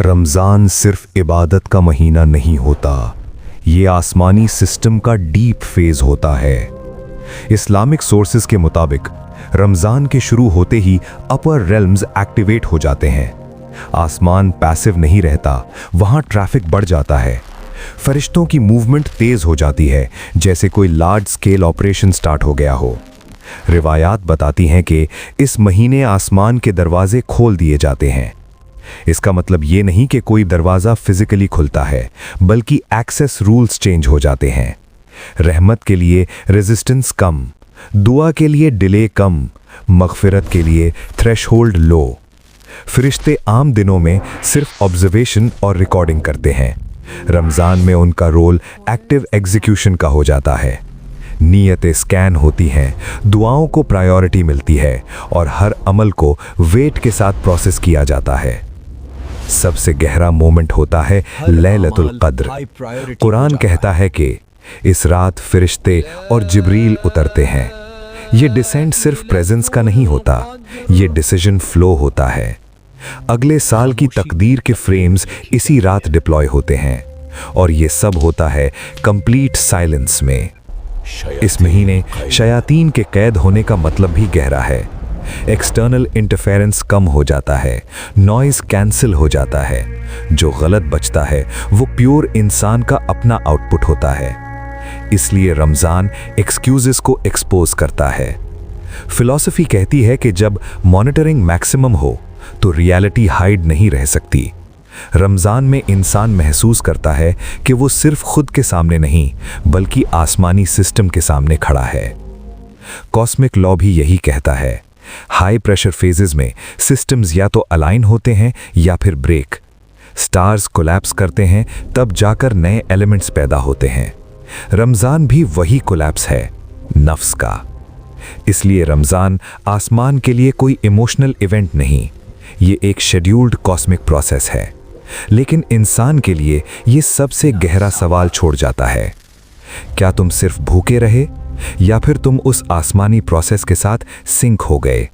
रमज़ान सिर्फ इबादत का महीना नहीं होता, ये आसमानी सिस्टम का डीप फेज होता है। इस्लामिक सोर्सेज के मुताबिक रमज़ान के शुरू होते ही अपर रेल्म्स एक्टिवेट हो जाते हैं। आसमान पैसिव नहीं रहता, वहाँ ट्रैफिक बढ़ जाता है। फरिश्तों की मूवमेंट तेज़ हो जाती है, जैसे कोई लार्ज स्केल ऑपरेशन स्टार्ट हो गया हो। रिवायात बताती हैं कि इस महीने आसमान के दरवाजे खोल दिए जाते हैं। इसका मतलब ये नहीं कि कोई दरवाज़ा फिजिकली खुलता है, बल्कि एक्सेस रूल्स चेंज हो जाते हैं। रहमत के लिए रेजिस्टेंस कम, दुआ के लिए डिले कम, मगफिरत के लिए थ्रेशहोल्ड लो। फरिश्ते आम दिनों में सिर्फ ऑब्जर्वेशन और रिकॉर्डिंग करते हैं। रमज़ान में उनका रोल एक्टिव एग्जीक्यूशन का हो जाता है। नीयतें स्कैन होती हैं, दुआओं को प्रायोरिटी मिलती है और हर अमल को वेट के साथ प्रोसेस किया जाता है। सबसे गहरा मोमेंट होता है लैलतुल क़द्र। कुरान कहता है कि इस रात फरिश्ते और जिब्रील उतरते हैं। ये डिसेंट सिर्फ प्रेजेंस का नहीं होता, ये डिसीजन फ्लो होता है। अगले साल की तकदीर के फ्रेम्स इसी रात डिप्लॉय होते हैं और ये सब होता है कंप्लीट साइलेंस में। इस महीने शयातीन के कैद होने का मतलब भी गहरा है। एक्सटर्नल इंटरफेरेंस कम हो जाता है, नॉइज कैंसिल हो जाता है। जो गलत बचता है वो प्योर इंसान का अपना आउटपुट होता है। इसलिए रमज़ान एक्सक्यूजेस को एक्सपोज करता है। फिलॉसफी कहती है कि जब मॉनिटरिंग मैक्सिमम हो तो रियलिटी हाइड नहीं रह सकती। रमज़ान में इंसान महसूस करता है कि वो सिर्फ खुद के सामने नहीं, बल्कि आसमानी सिस्टम के सामने खड़ा है। कॉस्मिक लॉ भी यही कहता है। हाई प्रेशर फेजेस में सिस्टम्स या तो अलाइन होते हैं या फिर ब्रेक। स्टार्स कोलैप्स करते हैं, तब जाकर नए एलिमेंट्स पैदा होते हैं। रमज़ान भी वही कोलैप्स है, नफ्स का। इसलिए रमज़ान आसमान के लिए कोई इमोशनल इवेंट नहीं, ये एक शेड्यूल्ड कॉस्मिक प्रोसेस है। लेकिन इंसान के लिए ये सबसे गहरा सवाल छोड़ जाता है, क्या तुम सिर्फ भूखे रहे या फिर तुम उस आसमानी प्रोसेस के साथ सिंक हो गए?